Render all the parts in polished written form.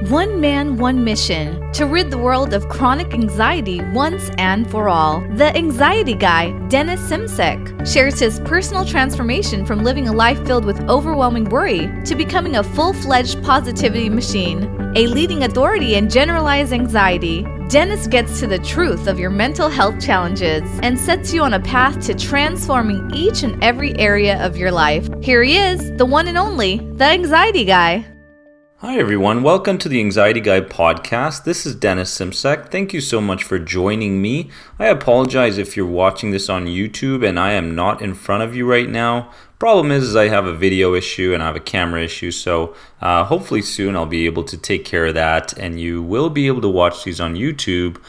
One man, one mission, to rid the world of chronic anxiety once and for all. The anxiety guy, Dennis Simsek, shares his personal transformation from living a life filled with overwhelming worry to becoming a full-fledged positivity machine, a leading authority in generalized anxiety. Dennis gets to the truth of your mental health challenges and sets you on a path to transforming each and every area of your life. Here he is, the one and only, the anxiety guy. Hi everyone, welcome to the Anxiety Guy podcast. This is Dennis Simsek. Thank you so much for joining me. I apologize if you're watching this on YouTube and I am not in front of you right now. Problem is I have a video issue and I have a camera issue, so hopefully soon I'll be able to take care of that and you will be able to watch these on YouTube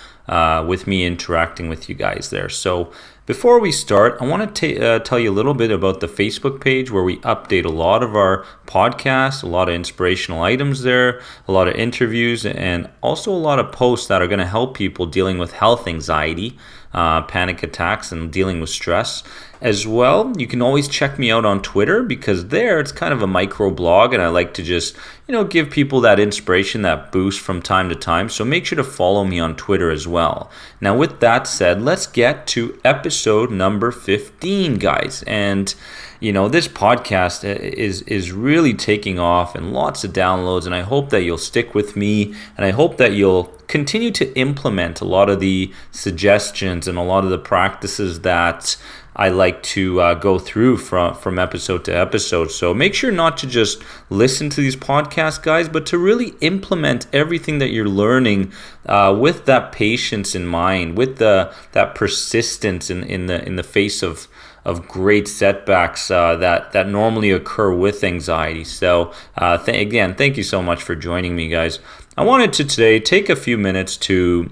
with me interacting with you guys there. So before we start, I want to tell you a little bit about the Facebook page where we update a lot of our podcasts, a lot of inspirational items there, a lot of interviews, and also a lot of posts that are going to help people dealing with health anxiety, panic attacks, and dealing with stress. As well, you can always check me out on Twitter because there it's kind of a micro blog and I like to just, give people that inspiration, that boost from time to time. So make sure to follow me on Twitter as well. Now, with that said, let's get to episode number 15, guys. And this podcast is really taking off and lots of downloads, and I hope that you'll stick with me and I hope that you'll continue to implement a lot of the suggestions and a lot of the practices that I like to go through from episode to episode. So make sure not to just listen to these podcasts, guys, but to really implement everything that you're learning with that patience in mind, with that persistence in the face of great setbacks that normally occur with anxiety. So again, thank you so much for joining me, guys. I wanted to today take a few minutes to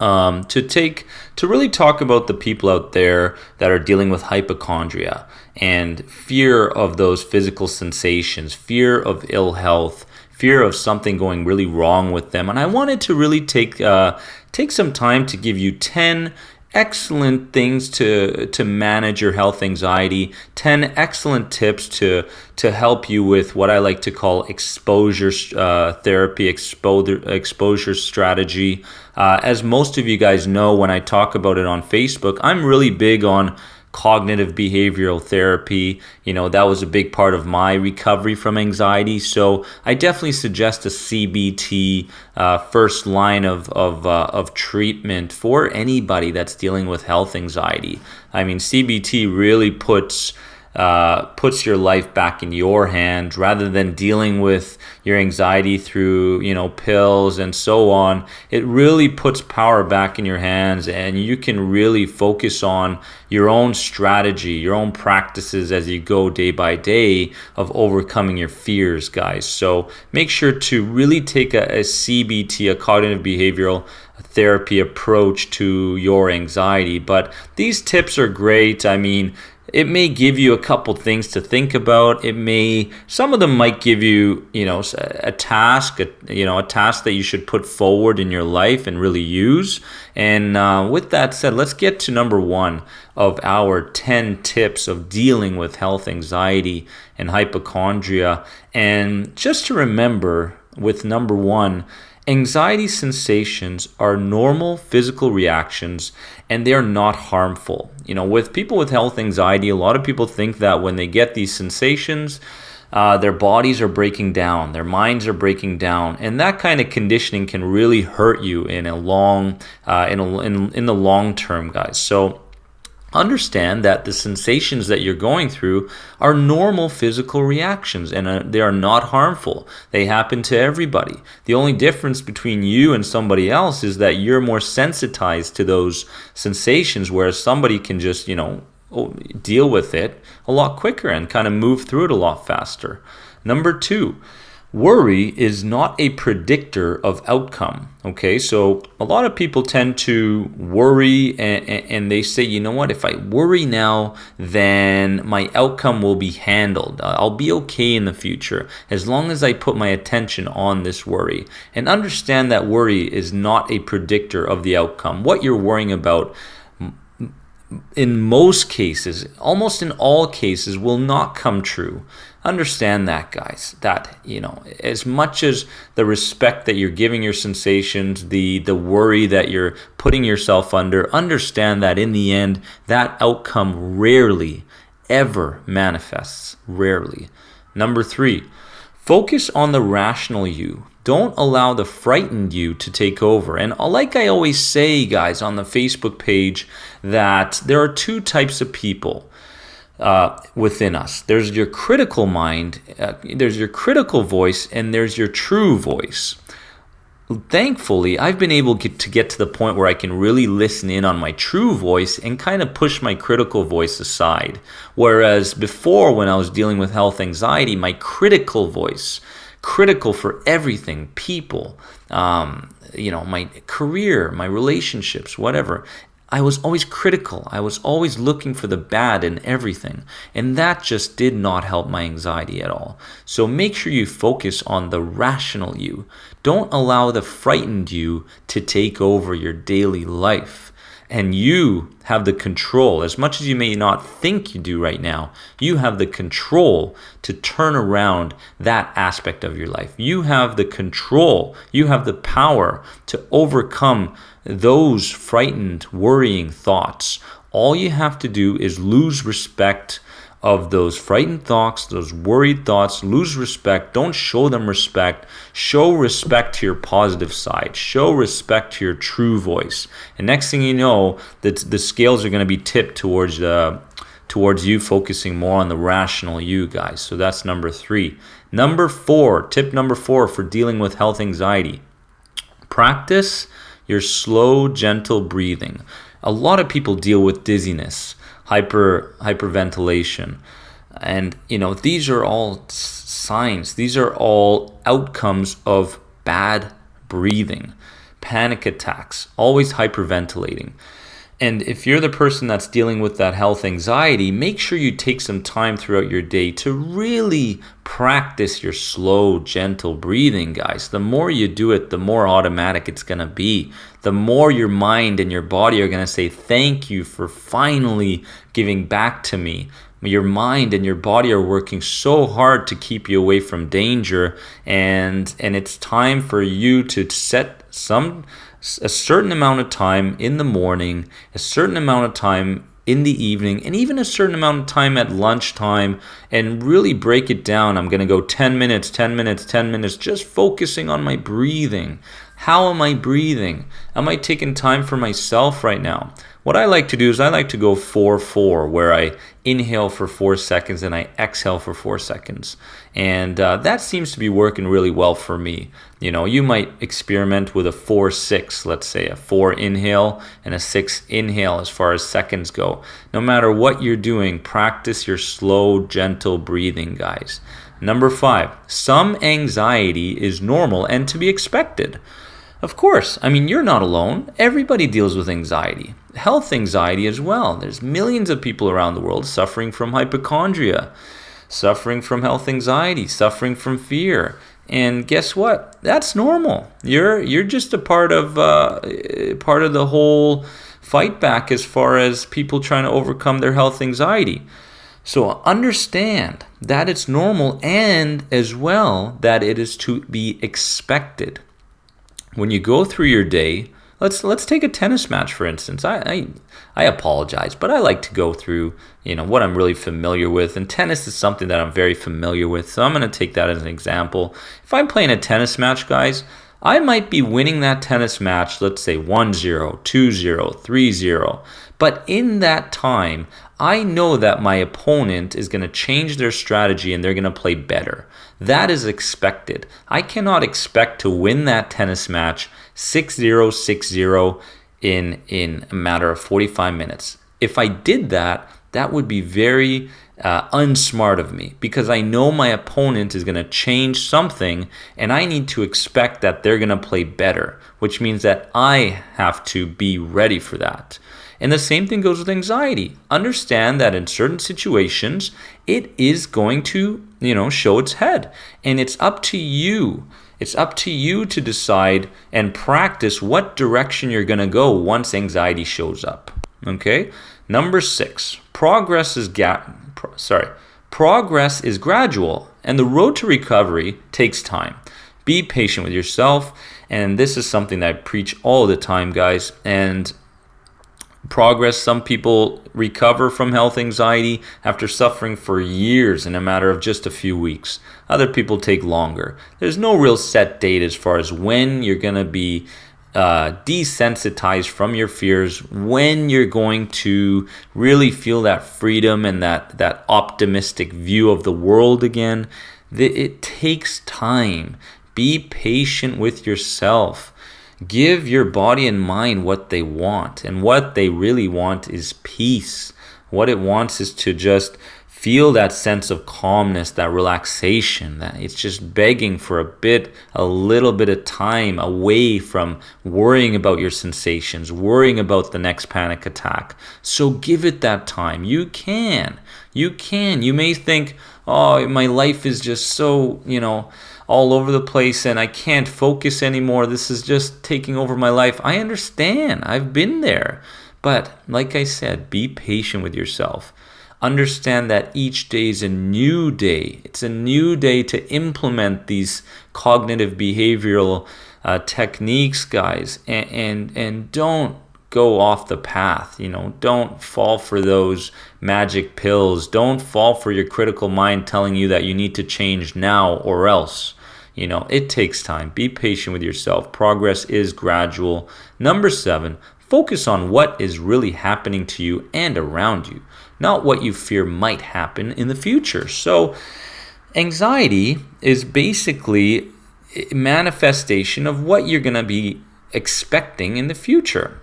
really talk about the people out there that are dealing with hypochondria and fear of those physical sensations, fear of ill health, fear of something going really wrong with them. And I wanted to really take some time to give you 10 excellent things to manage your health anxiety, 10 excellent tips to help you with what I like to call exposure therapy, exposure strategy. As most of you guys know, when I talk about it on Facebook, I'm really big on cognitive behavioral therapy. That was a big part of my recovery from anxiety. So I definitely suggest a CBT first line of treatment for anybody that's dealing with health anxiety. I mean, CBT really puts your life back in your hands rather than dealing with your anxiety through pills and so on. It really puts power back in your hands and you can really focus on your own strategy, your own practices as you go day by day of overcoming your fears, guys. So make sure to really take a CBT, a cognitive behavioral therapy approach to your anxiety. But these tips are great. I mean, it may give you a couple things to think about. Some of them might give you, a task, a task that you should put forward in your life and really use. And with that said, let's get to number one of our 10 tips of dealing with health anxiety and hypochondria. And just to remember with number one, anxiety sensations are normal physical reactions and they are not harmful. With people with health anxiety, a lot of people think that when they get these sensations, their bodies are breaking down, their minds are breaking down, and that kind of conditioning can really hurt you in the long term, guys. So understand that the sensations that you're going through are normal physical reactions and they are not harmful. They happen to everybody. The only difference between you and somebody else is that you're more sensitized to those sensations, whereas somebody can just, deal with it a lot quicker and kind of move through it a lot faster. Number two, worry is not a predictor of outcome. Okay, so a lot of people tend to worry and they say, if I worry now, then my outcome will be handled. I'll be okay in the future as long as I put my attention on this worry. And understand that worry is not a predictor of the outcome. What you're worrying about in most cases, almost in all cases, will not come true. Understand that, guys, that, as much as the respect that you're giving your sensations, the worry that you're putting yourself under, understand that in the end, that outcome rarely ever manifests. Rarely. Number 3, focus on the rational you. Don't allow the frightened you to take over. And like I always say, guys, on the Facebook page, that there are 2 types of people within us. There's your critical mind, there's your critical voice, and there's your true voice. Thankfully, I've been able to get to the point where I can really listen in on my true voice and kind of push my critical voice aside. Whereas before, when I was dealing with health anxiety, my critical voice, critical for everything, people, my career, my relationships, whatever, I was always critical. I was always looking for the bad in everything. And that just did not help my anxiety at all. So make sure you focus on the rational you. Don't allow the frightened you to take over your daily life. And you have the control. As much as you may not think you do right now, you have the control to turn around that aspect of your life. You have the control. You have the power to overcome those frightened, worrying thoughts. All you have to do is lose respect of those frightened thoughts, those worried thoughts. Lose respect. Don't show them respect. Show respect to your positive side. Show respect to your true voice. And next thing you know, the scales are going to be tipped towards you focusing more on the rational you, guys. So that's number 3. Number 4, tip number 4 for dealing with health anxiety. Practice your slow, gentle breathing. A lot of people deal with dizziness, hyperventilation. And, these are all signs. These are all outcomes of bad breathing, panic attacks, always hyperventilating. And if you're the person that's dealing with that health anxiety, make sure you take some time throughout your day to really practice your slow, gentle breathing, guys. The more you do it, the more automatic it's going to be. The more your mind and your body are going to say, thank you for finally giving back to me. Your mind and your body are working so hard to keep you away from danger, and it's time for you to set a certain amount of time in the morning, a certain amount of time in the evening, and even a certain amount of time at lunchtime, and really break it down. I'm going to go 10 minutes, 10 minutes, 10 minutes, just focusing on my breathing. How am I breathing? Am I taking time for myself right now? What I like to do is I like to go 4-4, where I inhale for 4 seconds and I exhale for 4 seconds. And that seems to be working really well for me. You might experiment with a 4-6, let's say a 4 inhale and a 6 inhale as far as seconds go. No matter what you're doing, practice your slow, gentle breathing, guys. Number 5, some anxiety is normal and to be expected. Of course, you're not alone. Everybody deals with anxiety. Health anxiety as well. There's millions of people around the world suffering from hypochondria, suffering from health anxiety, suffering from fear. And guess what? That's normal. You're just a part of the whole fight back as far as people trying to overcome their health anxiety. So understand that it's normal, and as well that it is to be expected. When you go through your day, let's take a tennis match for instance. I apologize, but I like to go through what I'm really familiar with, and tennis is something that I'm very familiar with. So I'm going to take that as an example. If I'm playing a tennis match, guys, I might be winning that tennis match, let's say 1-0, 2-0, 3-0. But in that time, I know that my opponent is going to change their strategy and they're going to play better. That is expected. I cannot expect to win that tennis match 6-0, 6-0 in a matter of 45 minutes. If I did that, that would be very unsmart of me, because I know my opponent is going to change something and I need to expect that they're going to play better, which means that I have to be ready for that. And the same thing goes with anxiety. Understand that in certain situations, it is going to, show its head. And it's up to you. It's up to you to decide and practice what direction you're going to go once anxiety shows up. Okay? Number 6, progress Progress is gradual, and the road to recovery takes time. Be patient with yourself, and this is something that I preach all the time, guys. And progress, some people recover from health anxiety after suffering for years in a matter of just a few weeks. Other people take longer. There's no real set date as far as when you're going to be desensitized from your fears, when you're going to really feel that freedom and that optimistic view of the world again. It takes time. Be patient with yourself. Give your body and mind what they want, and what they really want is peace. What it wants is to just feel that sense of calmness, that relaxation, that it's just begging for a little bit of time away from worrying about your sensations, worrying about the next panic attack. So give it that time. You can. You may think, oh, my life is just so, all over the place and I can't focus anymore. This is just taking over my life. I understand. I've been there. But like I said, be patient with yourself. Understand that each day is a new day. It's a new day to implement these cognitive behavioral techniques, guys. And don't go off the path. Don't fall for those magic pills. Don't fall for your critical mind telling you that you need to change now or else. It takes time. Be patient with yourself. Progress is gradual. Number 7, focus on what is really happening to you and around you, not what you fear might happen in the future. So anxiety is basically a manifestation of what you're going to be expecting in the future.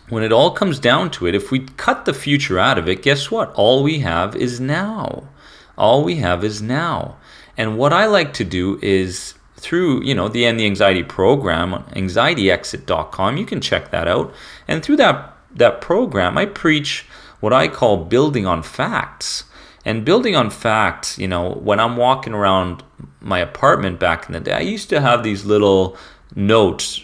When it all comes down to it, if we cut the future out of it, guess what? All we have is now. All we have is now. And what I like to do is through, the End the Anxiety program on anxietyexit.com, you can check that out. And through that program, I preach what I call building on facts. And building on facts, when I'm walking around my apartment back in the day, I used to have these little notes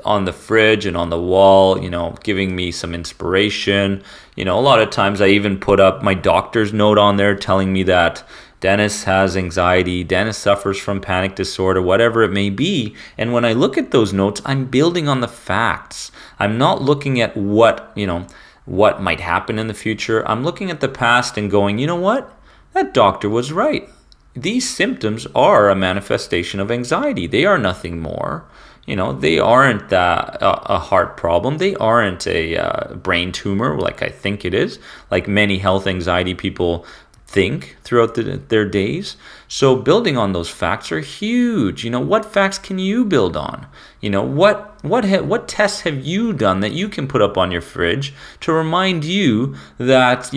on the fridge and on the wall, giving me some inspiration. A lot of times I even put up my doctor's note on there telling me that Dennis has anxiety, Dennis suffers from panic disorder, whatever it may be. And when I look at those notes, I'm building on the facts. I'm not looking at what might happen in the future. I'm looking at the past and going, you know what? That doctor was right. These symptoms are a manifestation of anxiety. They are nothing more. They aren't a heart problem. They aren't a brain tumor like I think it is, like many health anxiety people think throughout their days. So building on those facts are huge. What facts can you build on? What tests have you done that you can put up on your fridge to remind you that,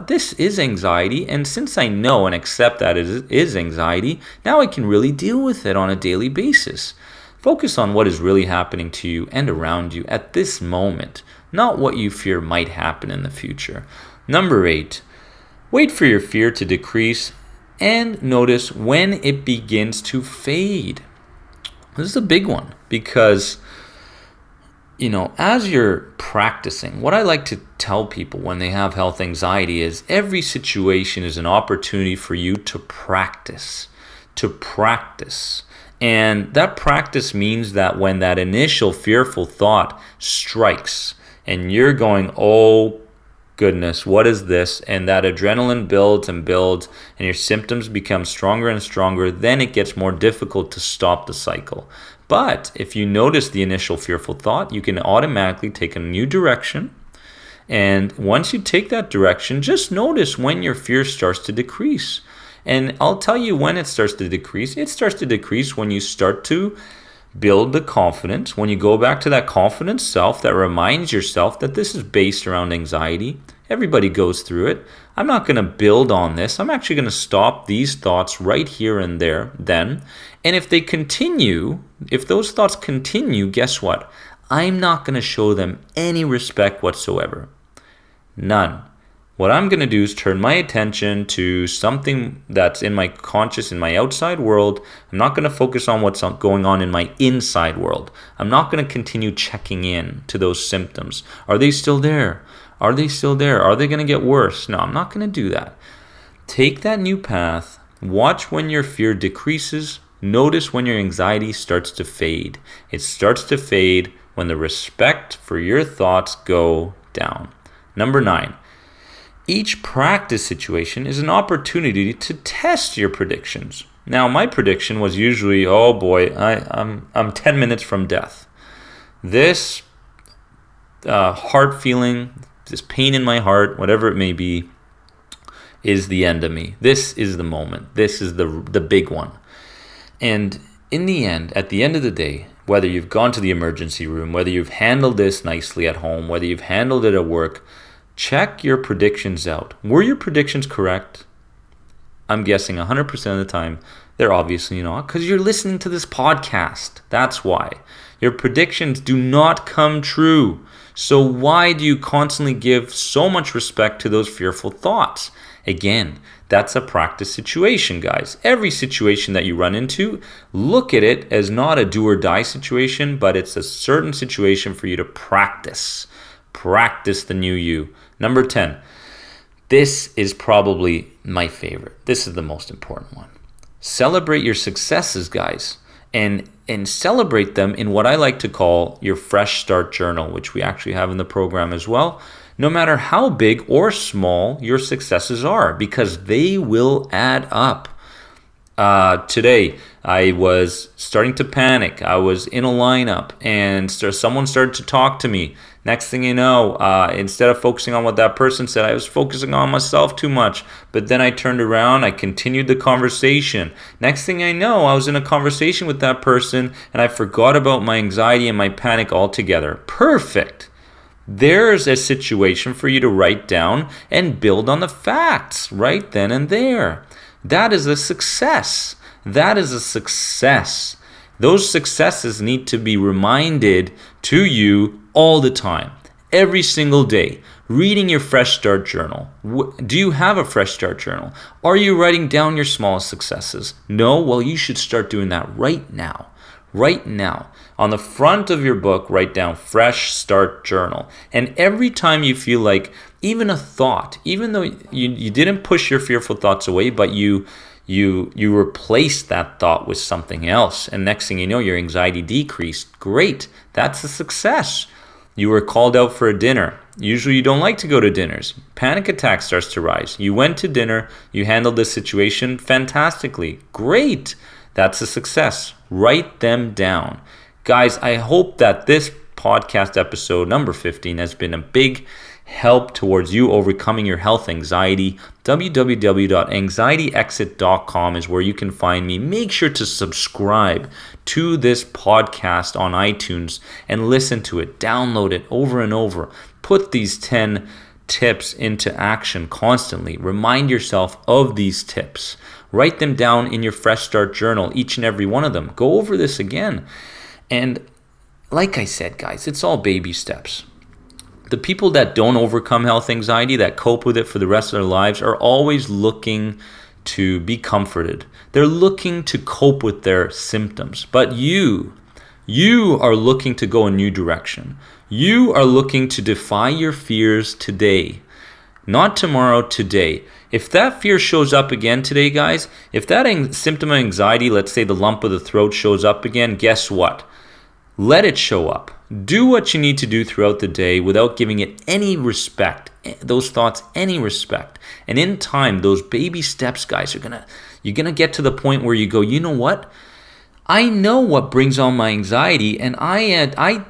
this is anxiety, and since I know and accept that it is anxiety, now I can really deal with it on a daily basis. Focus on what is really happening to you and around you at this moment, not what you fear might happen in the future. Number 8, wait for your fear to decrease and notice when it begins to fade. This is a big one because, as you're practicing, what I like to tell people when they have health anxiety is every situation is an opportunity for you to practice. And that practice means that when that initial fearful thought strikes and you're going, oh goodness, what is this? And that adrenaline builds and builds and your symptoms become stronger and stronger, then it gets more difficult to stop the cycle. But if you notice the initial fearful thought, you can automatically take a new direction. And once you take that direction, just notice when your fear starts to decrease. And I'll tell you when it starts to decrease. It starts to decrease when you start to build the confidence, when you go back to that confident self that reminds yourself that this is based around anxiety. Everybody goes through it. I'm not going to build on this. I'm actually going to stop these thoughts right here and there then. And if those thoughts continue, guess what? I'm not going to show them any respect whatsoever. None. What I'm going to do is turn my attention to something that's in my conscious, in my outside world. I'm not going to focus on what's going on in my inside world. I'm not going to continue checking in to those symptoms. Are they still there? Are they still there? Are they going to get worse? No, I'm not going to do that. Take that new path. Watch when your fear decreases. Notice when your anxiety starts to fade. It starts to fade when the respect for your thoughts go down. Number 9, each practice situation is an opportunity to test your predictions. Now, my prediction was usually, oh boy, I'm 10 minutes from death. This heart feeling, this pain in my heart, whatever it may be, is the end of me. This is the moment. This is the big one. And in the end, at the end of the day, whether you've gone to the emergency room, whether you've handled this nicely at home, whether you've handled it at work, check your predictions out. Were your predictions correct? I'm guessing 100% of the time, they're obviously not, because you're listening to this podcast. That's why. Your predictions do not come true. So why do you constantly give so much respect to those fearful thoughts? Again, that's a practice situation, guys. Every situation that you run into, look at it as not a do or die situation, but it's a certain situation for you to practice. Practice the new you. Number 10, this is probably my favorite. This is the most important one. Celebrate your successes, guys, and celebrate them in what I like to call your fresh start journal, which we actually have in the program as well. No matter how big or small your successes are, because they will add up. Today, I was starting to panic. I was in a lineup and someone started to talk to me. Next thing you know, instead of focusing on what that person said, I was focusing on myself too much. But then I turned around, I continued the conversation. Next thing I know, I was in a conversation with that person and I forgot about my anxiety and my panic altogether. Perfect. There's a situation for you to write down and build on the facts right then and there. That is a success. That is a success. Those successes need to be reminded to you all the time, every single day. Reading your Fresh Start Journal. Do you have a Fresh Start Journal? Are you writing down your small successes? No? Well, you should start doing that right now. Right now. On the front of your book, write down Fresh Start Journal. And every time you feel like even a thought, even though you didn't push your fearful thoughts away, but you replaced that thought with something else. And next thing you know, your anxiety decreased. Great. That's a success. You were called out for a dinner. Usually you don't like to go to dinners. Panic attack starts to rise. You went to dinner. You handled the situation fantastically. Great. That's a success. Write them down. Guys, I hope that this podcast episode, number 15, has been a big help towards you overcoming your health anxiety. www.anxietyexit.com is where you can find me. Make sure to subscribe to this podcast on iTunes and listen to it. Download it over and over. Put these 10 tips into action constantly. Remind yourself of these tips. Write them down in your Fresh Start Journal, each and every one of them. Go over this again. And like I said, guys, it's all baby steps. The people that don't overcome health anxiety, that cope with it for the rest of their lives, are always looking to be comforted. They're looking to cope with their symptoms. But you are looking to go a new direction. You are looking to defy your fears today. Not tomorrow, today. If that fear shows up again today, guys, if that symptom of anxiety, let's say the lump of the throat, shows up again, guess what? Let it show up. Do what you need to do throughout the day without giving it any respect, those thoughts any respect. And in time, those baby steps, guys, you're gonna get to the point where you go, you know what? I know what brings on my anxiety, and I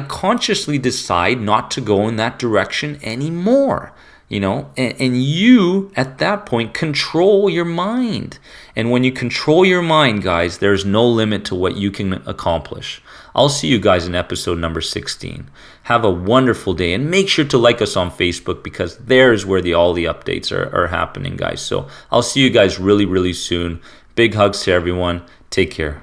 consciously decide not to go in that direction anymore. You know, and you at that point control your mind. And when you control your mind, guys, there's no limit to what you can accomplish. I'll see you guys in episode number 16. Have a wonderful day, and make sure to like us on Facebook, because there's where all the updates are happening, guys. So I'll see you guys really, really soon. Big hugs to everyone. Take care.